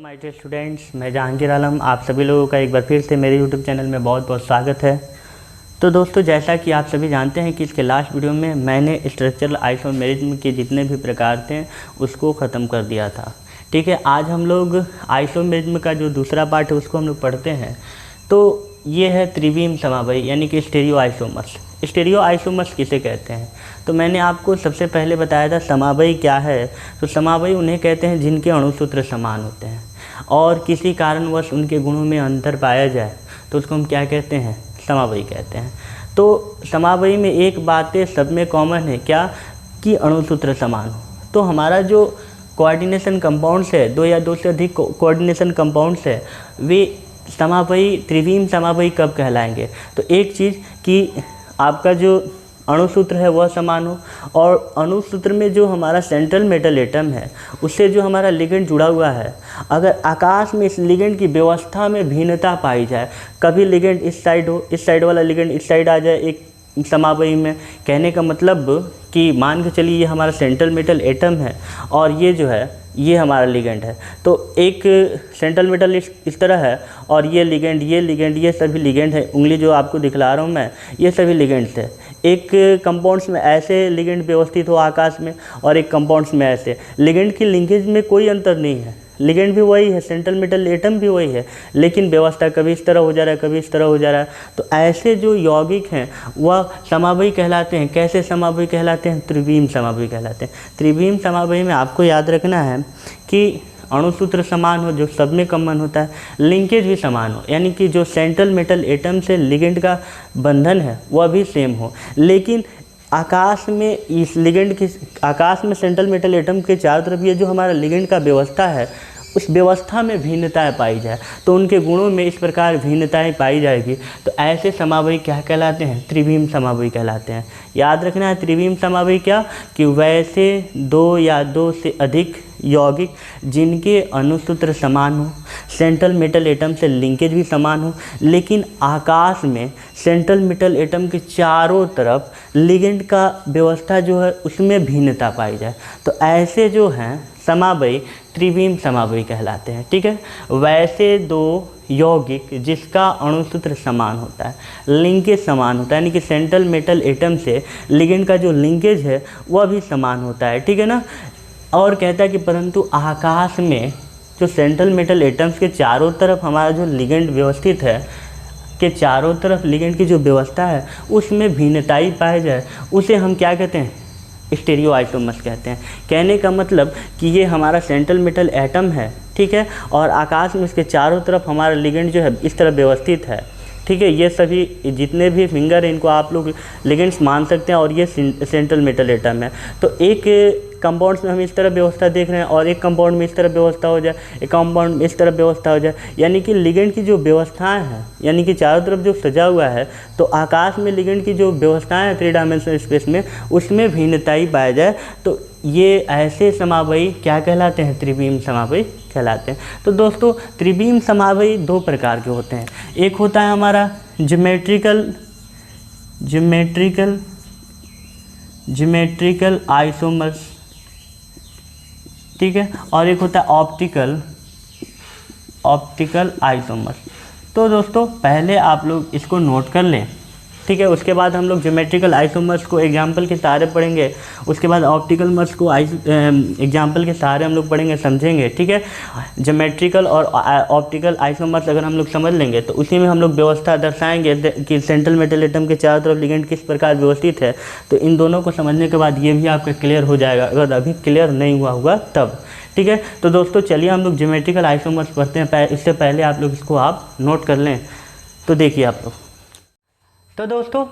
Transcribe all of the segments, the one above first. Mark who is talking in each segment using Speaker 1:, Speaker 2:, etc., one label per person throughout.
Speaker 1: My dear students, मैं जहांगीर आलम आप सभी लोगों का एक बार फिर से मेरे यूट्यूब चैनल में बहुत बहुत स्वागत है। तो दोस्तों, जैसा कि आप सभी जानते हैं कि इसके लास्ट वीडियो में मैंने स्ट्रक्चरल आइसोमेरिज्म के जितने भी प्रकार थे उसको ख़त्म कर दिया था। ठीक है, आज हम लोग आइसोमेरिज्म का जो दूसरा पार्ट है उसको हम लोग पढ़ते हैं। तो ये है त्रिविम समावयी यानी कि स्टीरियो आइसोमर्स। स्टीरियो आइसोमर्स किसे कहते हैं? तो मैंने आपको सबसे पहले बताया था समावयी क्या है। तो समावयी उन्हें कहते हैं जिनके अणुसूत्र समान होते हैं और किसी कारणवश उनके गुणों में अंतर पाया जाए तो उसको हम क्या कहते हैं? समावयी कहते हैं। तो समावयी में एक बातें सब में कॉमन है, क्या कि अणुसूत्र समान हो। तो हमारा जो कोऑर्डिनेशन कंपाउंड्स है, दो या दो से अधिक कोऑर्डिनेशन कंपाउंड्स है, वे समावयी त्रिविम समावयी कब कहलाएंगे? तो एक चीज़ कि आपका जो अणुसूत्र है वह समान हो और अणुसूत्र में जो हमारा सेंट्रल मेटल एटम है उससे जो हमारा लिगेंड जुड़ा हुआ है, अगर आकाश में इस लिगेंड की व्यवस्था में भिन्नता पाई जाए, कभी लिगेंड इस साइड हो, इस साइड वाला लिगेंड इस साइड आ जाए एक समावयी में, कहने का मतलब कि मान के चलिए ये हमारा सेंट्रल मेटल एटम है और ये जो है ये हमारा लिगेंड है। तो एक सेंट्रल मेटल इस तरह है और ये लिगेंड ये सभी लिगेंड है। उंगली जो आपको दिखला रहा हूँ मैं, ये सभी लिगेंड्स है। एक कंपाउंड्स में ऐसे लिगेंड व्यवस्थित हो आकाश में और एक कंपाउंड्स में ऐसे। लिगेंड की लिंकेज में कोई अंतर नहीं है, लिगेंड भी वही है, सेंट्रल मेटल एटम भी वही है, लेकिन व्यवस्था कभी इस तरह हो जा रहा है, कभी इस तरह हो जा रहा है। तो ऐसे जो यौगिक हैं वह समावयी कहलाते हैं। कैसे समावयी कहलाते हैं? त्रिविम समावयी कहलाते हैं। त्रिविम समावयी में आपको याद रखना है कि अणुसूत्र समान हो, जो सब में कॉमन होता है, लिंकेज भी समान हो, यानी कि जो सेंट्रल मेटल एटम से लिगेंड का बंधन है वह भी सेम हो। लेकिन आकाश में इस लिगेंड की आकाश में सेंट्रल मेटल एटम के चारों तरफ ये जो हमारा लिगेंड का व्यवस्था है उस व्यवस्था में भिन्नताएं पाई जाए, तो उनके गुणों में इस प्रकार भिन्नताएं पाई जाएगी, तो ऐसे समावयी क्या कहलाते हैं? त्रिविम समावयी कहलाते हैं। याद रखना है त्रिविम समावयी क्या, कि वैसे दो या दो से अधिक यौगिक जिनके अणुसूत्र समान हो, सेंट्रल मेटल एटम से लिंकेज भी समान हो, लेकिन आकाश में सेंट्रल मेटल एटम के चारों तरफ लिगेंड का व्यवस्था जो है उसमें भिन्नता पाई जाए, तो ऐसे जो हैं समावयी त्रिविम समावयी कहलाते हैं। ठीक है, वैसे दो यौगिक जिसका अणुसूत्र समान होता है, लिंकेज समान होता है, यानी कि सेंट्रल मेटल एटम से लिगेंड का जो लिंकेज है वह भी समान होता है। ठीक है ना। और कहता है कि परंतु आकाश में जो सेंट्रल मेटल एटम्स के चारों तरफ हमारा जो लिगेंड व्यवस्थित है, के चारों तरफ लिगेंड की जो व्यवस्था है उसमें भिन्नताई पाई जाए, उसे हम क्या कहते हैं? स्टीरियो आइसोमर्स कहते हैं। कहने का मतलब कि ये हमारा सेंट्रल मेटल एटम है, ठीक है, और आकाश में इसके चारों तरफ हमारा लिगेंड जो है इस तरह व्यवस्थित है। ठीक है, ये सभी जितने भी फिंगर हैं इनको आप लोग लिगेंड्स मान सकते हैं और ये सेंट्रल मेटल एटम है। तो एक कंपाउंड्स में हम इस तरह व्यवस्था देख रहे हैं और एक कंपाउंड में इस तरह व्यवस्था हो जाए, एक कंपाउंड में इस तरह व्यवस्था हो जाए, यानी कि लिगेंड की जो व्यवस्थाएं हैं, यानी कि चारों तरफ जो सजा हुआ है, तो आकाश में लिगेंड की जो व्यवस्थाएं हैं 3 डायमेंशनल स्पेस में, उसमें भिन्नताई पाया जाए, तो ये ऐसे समावयी क्या कहलाते हैं? त्रिविम समावयी कहलाते हैं। तो दोस्तों, त्रिविम समावयी दो प्रकार के होते हैं। एक होता है हमारा ज्योमेट्रिकल आइसोमर्स, ठीक है, और एक होता है ऑप्टिकल आइसोमर्स। तो दोस्तों पहले आप लोग इसको नोट कर लें, ठीक है, उसके बाद हम लोग ज्योमेट्रिकल आइसोमर्स को एग्जाम्पल के सहारे पढ़ेंगे, उसके बाद ऑप्टिकल मर्स को एग्जाम्पल के सहारे हम लोग पढ़ेंगे, समझेंगे। ठीक है, ज्योमेट्रिकल और ऑप्टिकल आइसोमर्स अगर हम लोग समझ लेंगे तो उसी में हम लोग व्यवस्था दर्शाएंगे कि सेंट्रल मेटल एटम के चारों तरफ लिगेंड किस प्रकार व्यवस्थित है। तो इन दोनों को समझने के बाद ये भी आपका क्लियर हो जाएगा, अगर अभी क्लियर नहीं हुआ होगा तब। ठीक है, तो दोस्तों चलिए हम लोग ज्योमेट्रिकल आइसोमर्स पढ़ते हैं। इससे पहले आप लोग इसको आप नोट कर लें। तो देखिए आप लोग, तो दोस्तों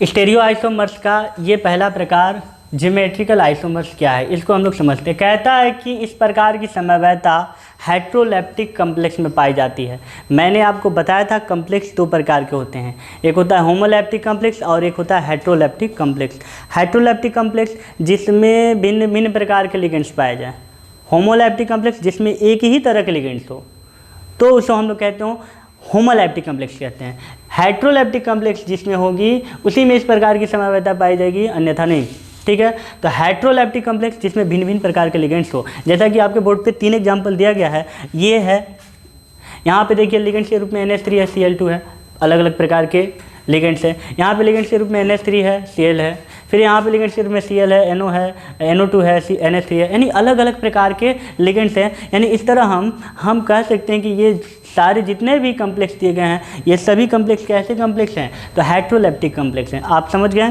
Speaker 1: स्टीरियो आइसोमर्स का ये पहला प्रकार ज्योमेट्रिकल आइसोमर्स क्या है, इसको हम लोग समझते हैं। कहता है कि इस प्रकार की समवयता हेट्रोलेप्टिक कॉम्प्लेक्स में पाई जाती है। मैंने आपको बताया था कॉम्प्लेक्स दो प्रकार के होते हैं, एक होता है होमोलैप्टिक कॉम्प्लेक्स और एक होता है हेट्रोलेप्टिक कॉम्प्लेक्स। हेट्रोलेप्टिक कॉम्प्लेक्स जिसमें भिन्न भिन्न प्रकार के लिगेंड्स पाए जाएँ, होमोलैप्टिक कॉम्प्लेक्स जिसमें एक ही तरह के लिगेंड्स हो, तो उसको हम लोग कहते हो होमोलैप्टिक कॉम्प्लेक्स कहते हैं। हेट्रोलैप्टिक कॉम्प्लेक्स जिसमें होगी उसी में इस प्रकार की समवयता पाई जाएगी, अन्यथा नहीं। ठीक है। तो हेट्रोलैप्टिक कॉम्प्लेक्स जिसमें भिन्न भिन्न प्रकार के लिगेंड्स हो, जैसा कि आपके बोर्ड पे 3 एग्जाम्पल दिया गया है। ये है, यहाँ पे देखिए लिगेंड्स के रूप में NH3 है, Cl2 है, अलग अलग प्रकार के लिगेंड्स है। यहाँ पे लिगेंड्स के रूप में NH3 है, Cl है, फिर यहाँ पे लिगेंड्स के रूप में Cl है, NO है, NO2 है, NH3 है, यानी अलग अलग प्रकार के लिगेंड्स हैं। यानी इस तरह हम कह सकते हैं कि ये सारे जितने भी कॉम्प्लेक्स दिए गए हैं, ये सभी कॉम्प्लेक्स कैसे कॉम्प्लेक्स हैं, तो हेट्रोलैप्टिक कॉम्प्लेक्स हैं। आप समझ गए।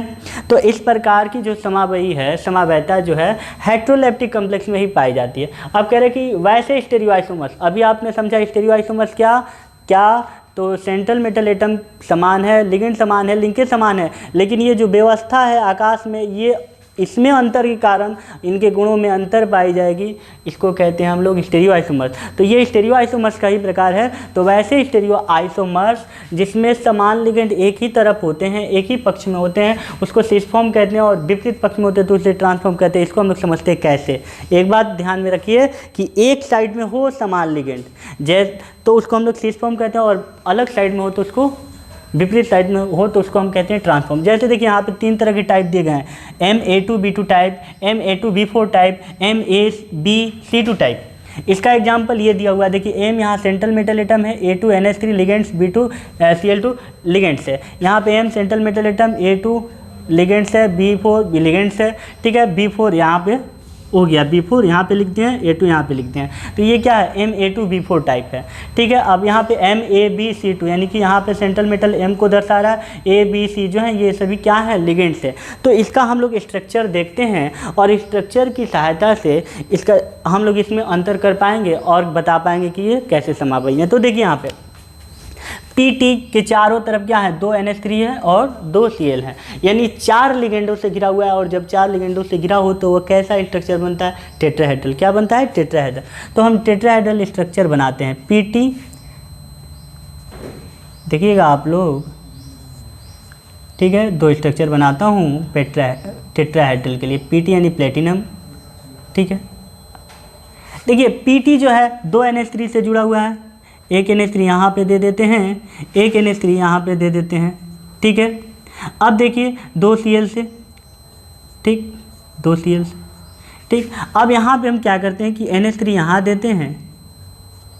Speaker 1: तो इस प्रकार की जो समावयी है, समावयता जो है हेट्रोलैप्टिक कॉम्प्लेक्स में ही पाई जाती है। अब कह रहे हैं कि वैसे स्टेरियोआइसोमर्स, अभी आपने समझा स्टेरियोआइसोमर्स क्या, तो सेंट्रल मेटल एटम समान है, लिगेंड समान है, लिंकेज समान है, लेकिन ये जो व्यवस्था है आकाश में, ये इसमें अंतर के कारण इनके गुणों में अंतर पाई जाएगी। इसको कहते हैं हम लोग स्टेरियोआइसोमर्स। तो ये स्टेरियोआइसोमर्स का ही प्रकार है। तो वैसे स्टेरियोआइसोमर्स जिसमें समान लिगेंड एक ही तरफ होते हैं, एक ही पक्ष में होते हैं, उसको सिस फॉर्म कहते हैं, और विपरीत पक्ष में होते हैं तो उसे ट्रांसफॉर्म कहते हैं। इसको हम लोग समझते हैं कैसे। एक बात ध्यान में रखिए कि एक साइड में हो समान लिगेंड तो उसको हम लोग सिस फॉर्म कहते हैं, और अलग साइड में हो तो उसको, विपरीत साइड में हो तो उसको हम कहते हैं ट्रांसफॉर्म। जैसे देखिए यहाँ पे 3 तरह के टाइप दिए गए हैं, Ma2B2 type, Ma2B4 type, MaBC2 type. इसका एग्जांपल ये दिया हुआ है, देखिए M यहाँ सेंट्रल मेटल एटम है, A2 NH3 ligands, B2 Cl2 ligands है। यहाँ पे M central metal atom, A2 ligands है, B4 लिगेंड्स है, ठीक है। B4 यहाँ पे हो गया, B4 यहाँ पे लिखते हैं, A2 यहाँ पे लिखते हैं। तो ये क्या है, Ma2B4 टाइप है, ठीक है। अब यहाँ पे MaBC2 यानी कि यहाँ पे सेंट्रल मेटल M को दर्शा रहा है, ABC जो है ये सभी क्या है, लिगेंड्स है। तो इसका हम लोग स्ट्रक्चर देखते हैं, और स्ट्रक्चर की सहायता से इसका हम लोग इसमें अंतर कर पाएंगे और बता पाएंगे कि ये कैसे समावयी है। तो देखिए यहाँ पे PT के चारों तरफ क्या है, 2 NH3 है और 2 Cl है, यानी 4 लिगेंडों से घिरा हुआ है। और जब 4 लिगेंडों से घिरा हो तो वो कैसा स्ट्रक्चर बनता है, टेट्राहेड्रल। क्या बनता है, टेट्राहेड्रल। तो हम टेट्राहेड्रल स्ट्रक्चर बनाते हैं। PT देखिएगा आप लोग, ठीक है, 2 स्ट्रक्चर बनाता हूँ टेट्राहेड्रल के लिए। PT यानी प्लेटिनम, ठीक है। देखिए PT जो है 2 NH3 से जुड़ा हुआ है, एक NH3 यहाँ पे दे देते हैं, एक NH3 यहाँ पे दे देते हैं, ठीक है। अब देखिए 2 Cl से, ठीक, 2 Cl से, ठीक। अब यहाँ पे हम क्या करते हैं कि NH3 यहाँ देते हैं,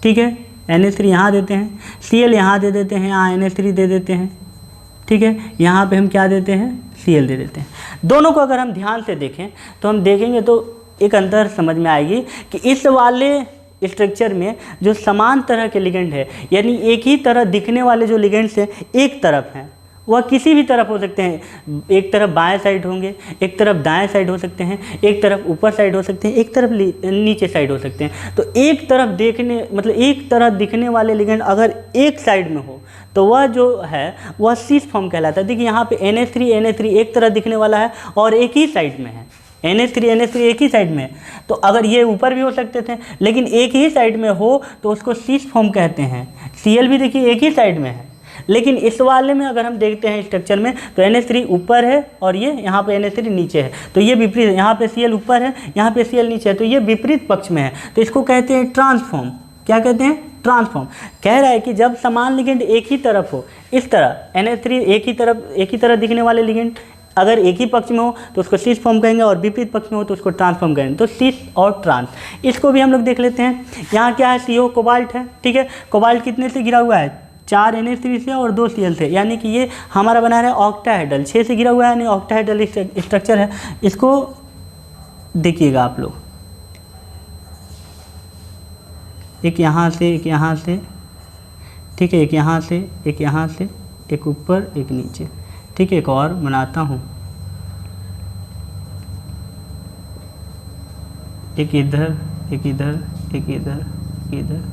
Speaker 1: ठीक है, NH3 यहाँ देते हैं, Cl यहाँ दे देते हैं, यहाँ NH3 दे देते हैं, ठीक है। यहाँ पे हम क्या देते हैं, Cl दे देते हैं। दोनों को अगर हम ध्यान से देखें तो हम देखेंगे तो एक अंतर समझ में आएगी कि इस वाले स्ट्रक्चर में जो समान तरह के लिगेंड है, यानी एक ही तरह दिखने वाले जो लिगेंड्स हैं एक तरफ हैं, वह किसी भी तरफ हो सकते हैं। एक तरफ बाएं साइड होंगे, एक तरफ दाएं साइड हो सकते हैं, एक तरफ ऊपर साइड हो सकते हैं, एक तरफ नीचे साइड हो सकते हैं। तो एक तरफ देखने मतलब एक तरह दिखने वाले लिगेंड अगर एक साइड में हो तो वह जो है वह सिस फॉर्म कहलाता है। देखिए यहाँ पे NH3 एक तरह दिखने वाला है और एक ही साइड में है, NH3 एक ही साइड में है। तो अगर ये ऊपर भी हो सकते थे, लेकिन एक ही साइड में हो तो उसको सिस फॉर्म कहते हैं। Cl भी देखिए एक ही साइड में है, लेकिन इस वाले में अगर हम देखते हैं स्ट्रक्चर में तो NH3 ऊपर है और ये यहाँ पे NH3 नीचे है। तो ये विपरीत है, यहाँ पे Cl ऊपर है, यहाँ पे Cl नीचे है, तो ये विपरीत पक्ष में है। तो इसको कहते हैं ट्रांसफॉर्म। क्या कहते हैं, ट्रांसफॉर्म। कह रहा है कि जब समान लिगेंड एक ही तरफ हो, इस तरह NH3 एक ही तरह दिखने वाले लिगेंड अगर एक ही पक्ष में हो तो उसको सिस फॉर्म कहेंगे, और विपरीत पक्ष में हो तो उसको ट्रांसफॉर्म कहेंगे। तो सिस और ट्रांस, इसको भी हम लोग देख लेते हैं। यहाँ क्या है, CO कोबाल्ट है, ठीक है। कोबाल्ट कितने से घिरा हुआ है, 4 NH3 से और 2 Cl से, यानी कि ये हमारा बना रहा है ऑक्टाहेड्रल, 6 से घिरा हुआ है, यानी ऑक्टाहेड्रल स्ट्रक्चर है। इसको देखिएगा आप लोग, एक यहाँ से, एक यहाँ से, ठीक है, एक यहाँ से, एक यहाँ से, एक ऊपर, एक नीचे, ठीक है। एक और बनाता हूँ, एक इधर, एक इधर, एक इधर, इधर,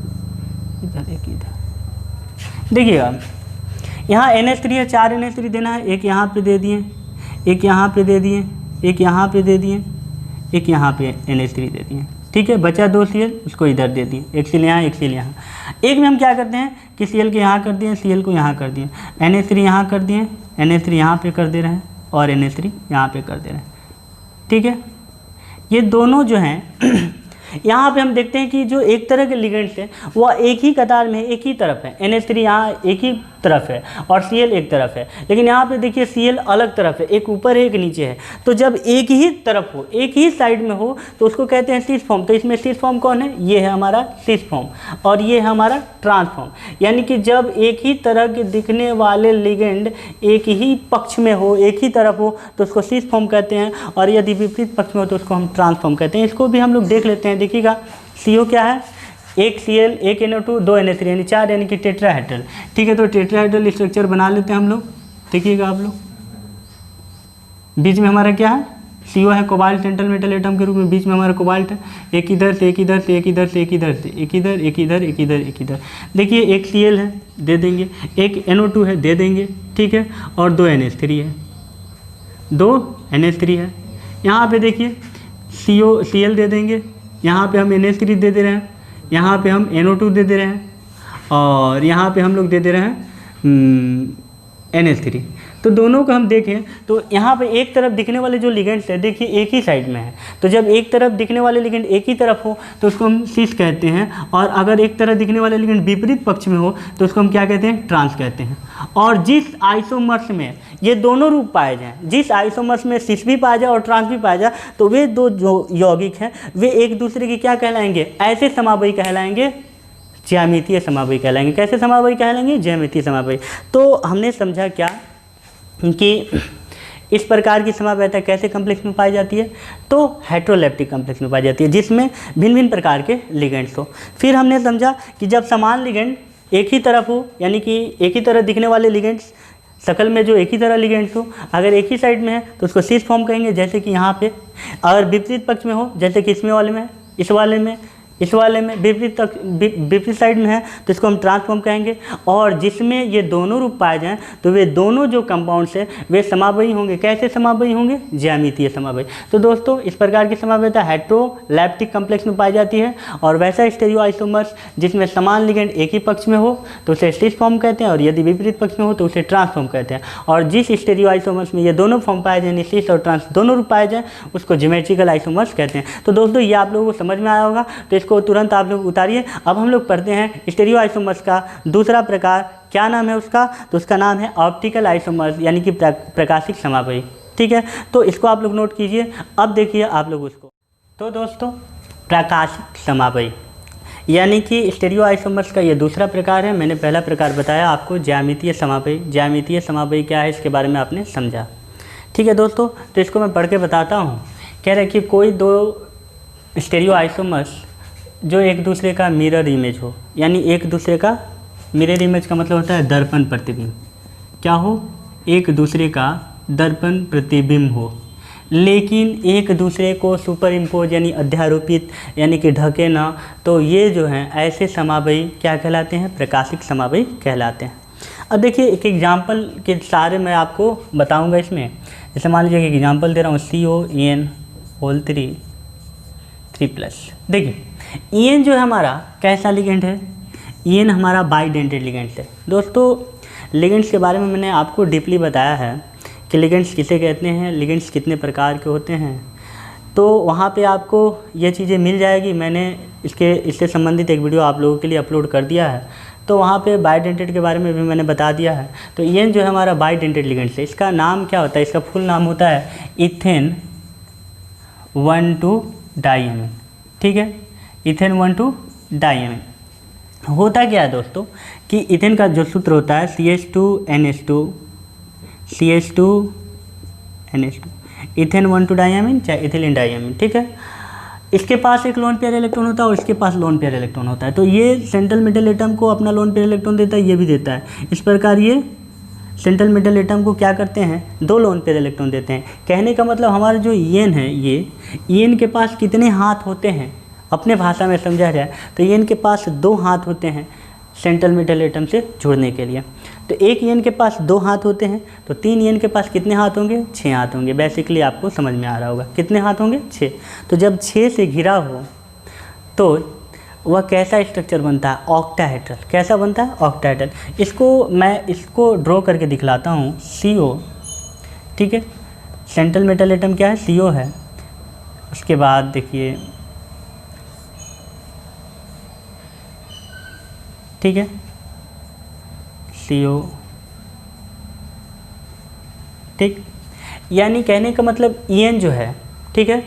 Speaker 1: इधर, एक इधर। देखिएगा यहाँ NH3 है, 4 NH3 देना है, एक यहाँ पे दे दिए, एक यहाँ पे दे दिए, एक यहाँ पे दे दिए, एक यहाँ पे NH3 दे दिए, ठीक है। बचा 2 Cl, उसको इधर दे दिए, एक Cl यहाँ, एक Cl यहाँ। एक में हम क्या करते हैं कि Cl के यहाँ कर दिए, Cl को यहाँ कर दिए, NH3 यहाँ कर दिए, NH3 यहाँ पे कर दे रहे हैं, और NH3 यहाँ पे कर दे रहे हैं, ठीक है। ये दोनों जो हैं यहाँ पे हम देखते हैं कि जो एक तरह के लिगेंड्स हैं वह एक ही कतार में एक ही तरफ है। NH3 यहाँ एक ही तरफ है और Cl एक तरफ है, लेकिन यहाँ पे देखिए Cl अलग तरफ है, एक ऊपर है एक नीचे है। तो जब एक ही तरफ हो, एक ही साइड में हो तो उसको कहते हैं सिस फॉर्म। तो इसमें सिस फॉर्म कौन है? ये है हमारा सिस फॉर्म और ये है हमारा ट्रांस फॉर्म। यानी कि जब एक ही तरह के दिखने वाले लिगेंड एक ही पक्ष में हो, एक ही तरफ हो तो उसको सिस फॉर्म कहते हैं, और यदि विपरीत पक्ष में हो तो उसको हम ट्रांस फॉर्म कहते हैं। इसको भी हम लोग देख लेते हैं। देखिएगा CO क्या है? एक Cl, एक NO2, 2 NH3 यानी 4, यानी कि टेट्राहेड्रल। ठीक है, तो टेट्राहेड्रल स्ट्रक्चर बना लेते हैं हम लोग। देखिएगा आप लोग, बीच में हमारा क्या है? CO है, कोबाल्ट सेंट्रल मेटल एटम के रूप में बीच में हमारा कोबाल्ट है। एक इधर से, एक इधर से, एक इधर से, एक इधर से, एक इधर, एक इधर, एक इधर, एक इधर। देखिए एक Cl है, दे देंगे, एक NO2 है, दे देंगे, ठीक है, और 2 NH3 है, 2 NH3 है। यहाँ पे देखिए Cl दे देंगे, यहाँ पे हम NH3 दे दे रहे हैं, यहाँ पे हम NO2 दे दे रहे हैं, और यहाँ पे हम लोग दे दे रहे हैं NH3। तो दोनों को हम देखें तो यहाँ पे एक तरफ दिखने वाले जो लिगेंड्स है देखिए एक ही साइड में है। तो जब एक तरफ दिखने वाले लिगेंड एक ही तरफ हो तो उसको हम सिस कहते हैं, और अगर एक तरफ दिखने वाले लिगेंड विपरीत पक्ष में हो तो उसको हम क्या कहते हैं? ट्रांस कहते हैं। और जिस आइसोमर्स में ये दोनों रूप पाए जाएँ, जिस आइसोमर्स में सिस भी पाया जाए और ट्रांस भी पाया जाए, तो वे दो जो यौगिक हैं वे एक दूसरे के क्या कहलाएंगे? ऐसे समावयी कहलाएंगे, ज्यामितीय समावयी कहलाएंगे। कैसे समावयी कहलाएंगे? ज्यामितीय समावयी। तो हमने समझा क्या कि इस प्रकार की समावयता कैसे कॉम्प्लेक्स में पाई जाती है? तो हेटेरोलेप्टिक कॉम्प्लेक्स में पाई जाती है, जिसमें भिन्न भिन्न प्रकार के लिगेंड्स हो। फिर हमने समझा कि जब समान लिगेंड एक ही तरफ हो, यानी कि एक ही तरह दिखने वाले लिगेंड्स, शकल में जो एक ही तरह लिगेंड्स हो, अगर एक ही साइड में है तो उसको सिस फॉर्म कहेंगे, जैसे कि यहाँ पे। अगर विपरीत पक्ष में हो, जैसे कि इसमें वाले में, इस वाले में, इस वाले में विपरीत साइड में है तो इसको हम ट्रांसफॉर्म कहेंगे। और जिसमें ये दोनों रूप पाए जाएं तो वे दोनों जो कंपाउंड्स हैं वे समावयी होंगे। कैसे समावयी होंगे? ज्यामितीय समावयी। तो दोस्तों इस प्रकार की समावयता हेटेरोलैप्टिक कॉम्प्लेक्स में पाई जाती है। और वैसा स्टेरियोआइसोमर्स जिसमें समान लिगेंड एक ही पक्ष में हो तो उसे सिस फॉर्म कहते हैं, और यदि विपरीत पक्ष में हो तो उसे ट्रांसफॉर्म कहते हैं। और जिस स्टेरियोआइसोमर्स में ये दोनों फॉर्म पाए जाए, सिस और ट्रांस दोनों रूप पाए जाए, उसको ज्योमेट्रिकल आइसोमर्स कहते हैं। तो दोस्तों ये आप लोगों को समझ में आया होगा, तो इसको तुरंत आप लोग उतारिए। अब हम लोग पढ़ते हैं स्टेरियोआइसोमर्स का दूसरा प्रकार। क्या नाम है उसका? तो उसका नाम है ऑप्टिकल आइसोमर्स, यानी कि प्रकाशिक समावयी। ठीक है, तो इसको आप लोग नोट कीजिए। अब देखिए आप लोग उसको। तो दोस्तों प्रकाशिक समावयी यानी कि स्टेरियोआइसोमर्स का ये दूसरा प्रकार है। मैंने पहला प्रकार बताया आपको ज्यामितीय समावयी। ज्यामितीय समावयी क्या है इसके बारे में आपने समझा। ठीक है दोस्तों, तो इसको मैं पढ़ के बताता हूँ। कह रहे कि कोई दो स्टेरियोआइसोमर्स जो एक दूसरे का मिरर इमेज हो, यानी एक दूसरे का मिरर इमेज का मतलब होता है दर्पण प्रतिबिंब। क्या हो? एक दूसरे का दर्पण प्रतिबिंब हो, लेकिन एक दूसरे को सुपर इम्पोज यानी अध्यारोपित यानी कि ढके ना, तो ये जो हैं ऐसे समावयी क्या कहलाते हैं? प्रकाशिक समावयी कहलाते हैं। अब देखिए एक एग्जाम्पल के सारे मैं आपको बताऊंगा इसमें। जैसे मान लीजिए एक एग्जाम्पल दे रहा हूँ, CON3+। देखिए EN जो है हमारा कैसा लिगेंड है? EN हमारा बाइडेंटेड लिगेंड है। दोस्तों लिगेंड्स के बारे में मैंने आपको डीपली बताया है कि लिगेंड्स किसे कहते हैं, लिगेंड्स कितने प्रकार के होते हैं, तो वहाँ पे आपको ये चीज़ें मिल जाएगी। मैंने इससे संबंधित एक वीडियो आप लोगों के लिए अपलोड कर दिया है, तो वहाँ पे बाइडेंटेड के बारे में भी मैंने बता दिया है। तो EN जो है हमारा बाइडेंटेड लिगेंड्स है। इसका नाम क्या होता है? इसका फुल नाम होता है इथेन 1,2-डाइएमीन। ठीक है, इथेन 1,2-डाइएमीन। होता क्या है दोस्तों कि इथेन का जो सूत्र होता है CH2NH2, इथेन 1,2-डाइएमीन चाहे इथिलीन डाइएमीन। ठीक है, इसके पास एक लोन पेयर इलेक्ट्रॉन होता है और इसके पास लोन पेयर इलेक्ट्रॉन होता है। तो ये सेंट्रल मेटल एटम को अपना लोन पेयर इलेक्ट्रॉन देता है, ये भी देता है। इस प्रकार ये सेंट्रल मेटल एटम को क्या करते हैं? 2 लोन पेयर इलेक्ट्रॉन देते हैं। कहने का मतलब हमारा जो EN है, ये EN के पास कितने हाथ होते हैं? अपने भाषा में समझा जाए तो EN के पास 2 हाथ होते हैं सेंट्रल मेटल एटम से जुड़ने के लिए। तो एक EN के पास 2 हाथ होते हैं, तो 3 EN के पास कितने हाथ होंगे? 6 हाथ होंगे। बेसिकली आपको समझ में आ रहा होगा कितने हाथ होंगे? 6। तो जब 6 से घिरा हो तो वह कैसा स्ट्रक्चर बनता है? ऑक्टाहेड्रल। कैसा बनता है? ऑक्टाहेड्रल। मैं इसको ड्रॉ करके दिखलाता हूँ। CO, ठीक है, सेंट्रल मेटल एटम क्या है? CO है। उसके बाद देखिए, ठीक है, CO, ठीक। यानी कहने का मतलब EN जो है, ठीक है,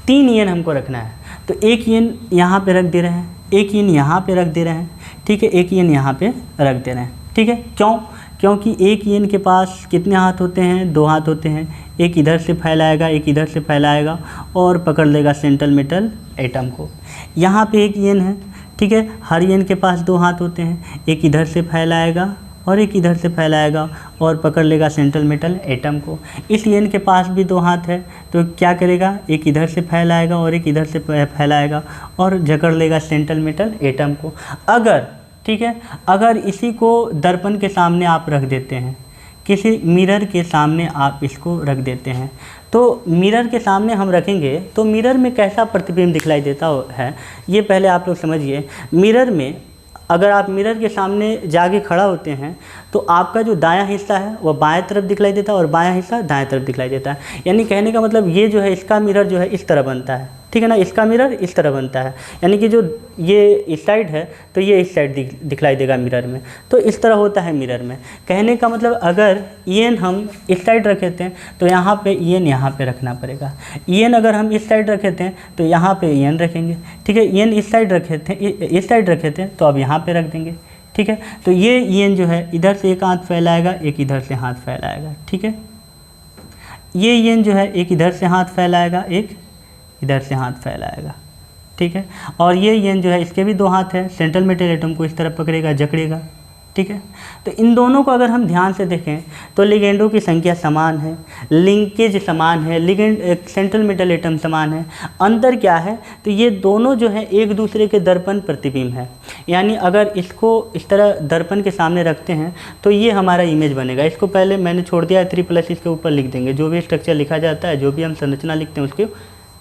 Speaker 1: 3 EN हमको रखना है। तो एक EN यहाँ पे रख दे रहे हैं, एक EN यहाँ पे रख दे रहे हैं, ठीक है, एक EN यहाँ पे रख दे रहे हैं, ठीक है। क्यों? क्योंकि एक EN के पास कितने हाथ होते हैं? 2 हाथ होते हैं। एक इधर से फैलाएगा, एक इधर से फैलाएगा और पकड़ लेगा सेंट्रल मेटल एटम को। यहाँ पे एक EN है, ठीक है, हर EN के पास 2 हाथ होते हैं। एक इधर से फैलाएगा और एक इधर से फैलाएगा और पकड़ लेगा सेंट्रल मेटल एटम को। इस EN के पास भी 2 हाथ है, तो क्या करेगा? एक इधर से फैलाएगा और एक इधर से फैलाएगा और जकड़ लेगा सेंट्रल मेटल एटम को। अगर, ठीक है, अगर इसी को दर्पण के सामने आप रख देते हैं, किसी मिरर के सामने आप इसको रख देते हैं, तो मिरर के सामने हम रखेंगे तो मिरर में कैसा प्रतिबिंब दिखलाई देता है, ये पहले आप लोग समझिए। मिरर में अगर आप मिरर के सामने जाके खड़ा होते हैं तो आपका जो दायां हिस्सा है वह बाएं तरफ दिखलाई देता है और बायां हिस्सा दाएं तरफ दिखलाई देता है। यानी कहने का मतलब ये जो है, इसका मिरर जो है इस तरह बनता है, ठीक है ना, इसका मिरर इस तरह बनता है। यानी कि जो ये इस साइड है तो ये इस साइड दिखलाई देगा मिरर में, तो इस तरह होता है मिरर में। कहने का मतलब अगर EN हम इस साइड रखे थे तो यहाँ पे EN यहाँ पे रखना पड़ेगा। EN अगर हम इस साइड रखे थे तो यहाँ पे EN रखेंगे, ठीक है। EN इस साइड रखे थे तो अब यहाँ पे रख देंगे, ठीक है। तो ये EN जो है इधर से एक हाथ फैलाएगा, एक इधर से हाथ फैलाएगा, ठीक है। ये EN जो है एक इधर से हाथ फैलाएगा, एक इधर से हाथ फैलाएगा, ठीक है। और ये EN जो है इसके भी 2 हाथ है, सेंट्रल मेटल एटम को इस तरह पकड़ेगा, जकड़ेगा, ठीक है। तो इन दोनों को अगर हम ध्यान से देखें तो लिगेंडों की संख्या समान है, लिंकेज समान है, लिगेंड सेंट्रल मेटल एटम समान है। अंतर क्या है? तो ये दोनों जो है एक दूसरे के दर्पण प्रतिबिंब है। यानी अगर इसको इस तरह दर्पण के सामने रखते हैं तो ये हमारा इमेज बनेगा। इसको पहले मैंने छोड़ दिया है 3+ इसके ऊपर लिख देंगे। जो भी स्ट्रक्चर लिखा जाता है, जो भी हम संरचना लिखते हैं, उसके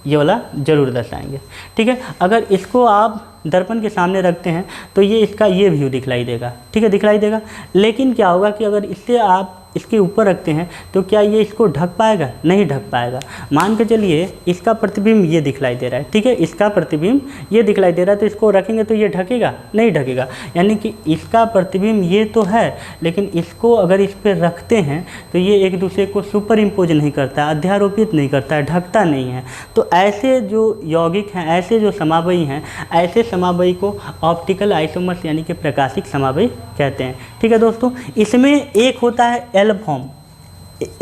Speaker 1: ये वाला ज़रूर दर्शाएंगे, ठीक है। अगर इसको आप दर्पण के सामने रखते हैं तो ये इसका ये व्यू दिखलाई देगा, ठीक है, दिखलाई देगा। लेकिन क्या होगा कि अगर इससे आप इसके ऊपर रखते हैं तो क्या ये इसको ढक पाएगा? नहीं ढक पाएगा। मान के चलिए इसका प्रतिबिंब ये दिखलाई दे रहा है, ठीक है, इसका प्रतिबिंब ये दिखलाई दे रहा है, तो इसको रखेंगे तो ये ढकेगा? नहीं ढकेगा। यानी कि इसका प्रतिबिंब ये तो है, लेकिन इसको अगर इस पर रखते हैं तो ये एक दूसरे को सुपर इम्पोज नहीं करता, अध्यारोपित नहीं करता है, ढकता नहीं है। तो ऐसे जो यौगिक हैं, ऐसे जो समावयी हैं, ऐसे समावयी को ऑप्टिकल आइसोमर्स यानी कि प्रकाशिक समावयी कहते हैं, ठीक है दोस्तों। इसमें एक होता है एल फॉर्म,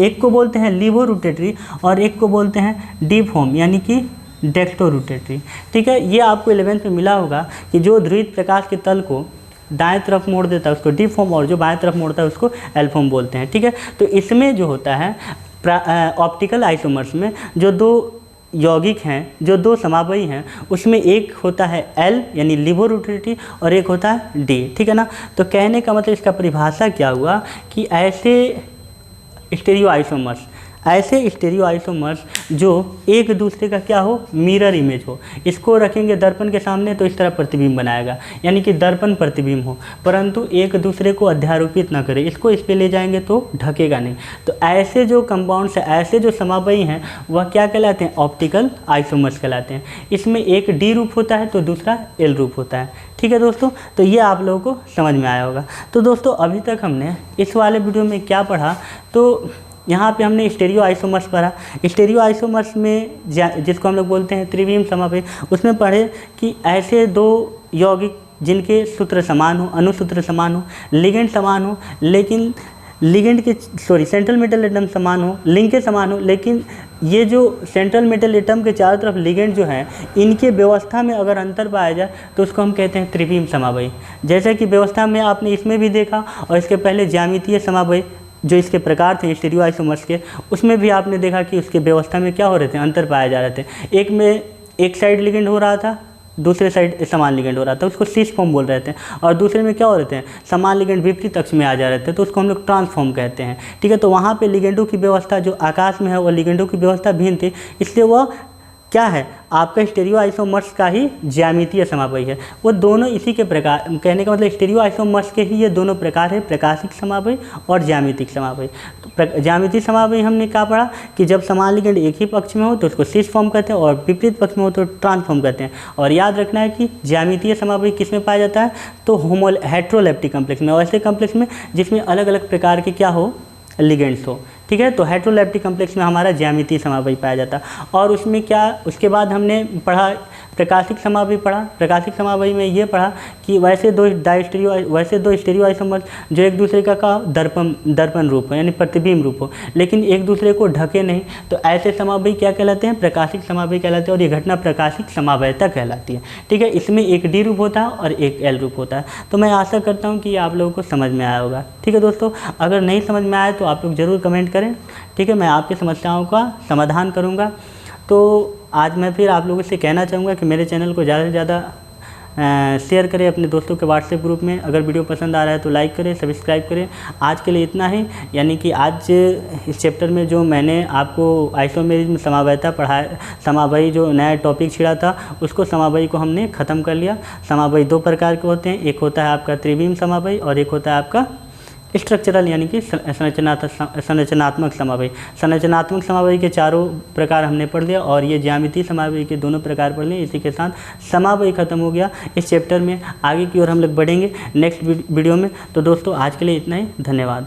Speaker 1: एक को बोलते हैं लीवो रोटेटरी और एक को बोलते हैं डी फॉर्म यानी कि डेक्टो रोटेटरी, ठीक है। ये आपको 11th में मिला होगा कि जो ध्रुवित प्रकाश के तल को दाएं तरफ मोड़ देता है उसको डी फॉर्म और जो बाएं तरफ मोड़ता है उसको एल फॉर्म बोलते हैं, ठीक है। तो इसमें जो होता है ऑप्टिकल आइसोमर्स में जो 2 यौगिक हैं, जो 2 समावयी हैं, उसमें एक होता है L यानी लीवो रोटेटरी और एक होता है D, ठीक है ना। तो कहने का मतलब इसका परिभाषा क्या हुआ कि ऐसे स्टीरियो आइसोमर्स, ऐसे स्टीरियो आइसोमर्स जो एक दूसरे का क्या हो, मिरर इमेज हो, इसको रखेंगे दर्पण के सामने तो इस तरह प्रतिबिंब बनाएगा, यानी कि दर्पण प्रतिबिंब हो, परंतु एक दूसरे को अध्यारोपित ना करे। इसको इस पे ले जाएंगे तो ढकेगा नहीं। तो ऐसे जो कंपाउंड्स हैं, ऐसे जो समावयी हैं, वह क्या कहलाते हैं? ऑप्टिकल आइसोमर्स कहलाते हैं। इसमें एक डी रूप होता है तो दूसरा एल रूप होता है, ठीक है दोस्तों। तो ये आप लोगों को समझ में आया होगा। तो दोस्तों अभी तक हमने इस वाले वीडियो में क्या पढ़ा, तो यहाँ पे हमने स्टीरियो आइसोमर्स पढ़ा। स्टीरियो आइसोमर्स में जिसको हम लोग बोलते हैं त्रिविम समावयी, उसमें पढ़े कि ऐसे 2 यौगिक जिनके सूत्र समान हो, अणुसूत्र समान हो, लिगेंड समान हो, लेकिन लिगेंड के सेंट्रल मेटल एटम समान हो, लिंकेज समान हो, लेकिन ये जो सेंट्रल मेटल एटम के चारों तरफ लिगेंड जो हैं, इनके व्यवस्था में अगर अंतर पाया जाए तो उसको हम कहते हैं त्रिविम समावयी। जैसे कि व्यवस्था में आपने इसमें भी देखा और इसके पहले ज्यामितीय समावयी जो इसके प्रकार थे स्टीरियो आइसोमर्स के, उसमें भी आपने देखा कि उसके व्यवस्था में क्या हो रहे थे, अंतर पाए जा रहे थे। एक में एक साइड लिगेंड हो रहा था, दूसरे साइड समान लिगेंड हो रहा था, उसको सिस फॉर्म बोल रहे थे। और दूसरे में क्या हो रहे थे, समान लिगेंड विपरीत अक्ष में आ जा रहे थे, तो उसको हम लोग ट्रांसफॉर्म कहते हैं, ठीक है। तो वहाँ पे लिगेंडों की व्यवस्था जो आकाश में है, वह लिगेंडों की व्यवस्था भिन्न थी, इसलिए वह क्या है, आपका स्टीरियोआइसोमर्स का ही ज्यामितीय समावयी है। वो दोनों इसी के प्रकार, कहने का मतलब स्टीरियोआइसोमर्स के ही ये दोनों प्रकार है, प्रकाशिक समावयी और ज्यामितिक समावयी। तो ज्यामितीय समावयी हमने क्या पढ़ा कि जब समान लिगेंड एक ही पक्ष में हो तो उसको सिस फॉर्म कहते हैं और विपरीत पक्ष में हो तो ट्रांसफॉर्म कहते हैं। और याद रखना है कि ज्यामितीय समावयी किस में पाया जाता है, तो हेट्रोलेप्टिक कॉम्प्लेक्स में, वैसे कॉम्प्लेक्स में जिसमें अलग अलग प्रकार के क्या हो, लिगेंड्स हो, ठीक है। तो हेट्रोलेप्टिक कॉम्प्लेक्स में हमारा ज्यामितीय समावयी पाया जाता है। और उसमें क्या, उसके बाद हमने पढ़ा प्रकाशिक समावयी पढ़ा। प्रकाशिक समावयी में ये पढ़ा कि वैसे दो स्टीरियोआइसोमर्स जो एक दूसरे का दर्पण रूप हो, यानी प्रतिबिंब रूप हो, लेकिन एक दूसरे को ढके नहीं, तो ऐसे समावयी क्या कहलाते हैं, प्रकाशिक समावयी कहलाते हैं। और ये घटना प्रकाशिक समावयता कहलाती है, ठीक है। इसमें एक डी रूप होता है और एक एल रूप होता है। तो मैं आशा करता हूँ कि ये आप लोगों को समझ में आया होगा, ठीक है दोस्तों। अगर नहीं समझ में आया तो आप लोग ज़रूर कमेंट करें, ठीक है। मैं आपकी समस्याओं का समाधान करूंगा। तो आज मैं फिर आप लोगों से कहना चाहूँगा कि मेरे चैनल को ज़्यादा से ज़्यादा शेयर करें अपने दोस्तों के व्हाट्सएप ग्रुप में। अगर वीडियो पसंद आ रहा है तो लाइक करें, सब्सक्राइब करें। आज के लिए इतना ही, यानी कि आज इस चैप्टर में जो मैंने आपको आइसोमेरिज्म समावयता पढ़ाया, समावयी जो नया टॉपिक छिड़ा था उसको, समावयी को हमने ख़त्म कर लिया। समावयी दो प्रकार के होते हैं, एक होता है आपका त्रिविम समावयी और एक होता है आपका स्ट्रक्चरल यानी कि संरचनात्मक समावयी। संरचनात्मक समावयी के चारों प्रकार हमने पढ़ लिया और ये ज्यामितीय समावयी के दोनों प्रकार पढ़ लिए। इसी के साथ समावयी खत्म हो गया। इस चैप्टर में आगे की ओर हम लोग बढ़ेंगे नेक्स्ट वीडियो में। तो दोस्तों आज के लिए इतना ही, धन्यवाद।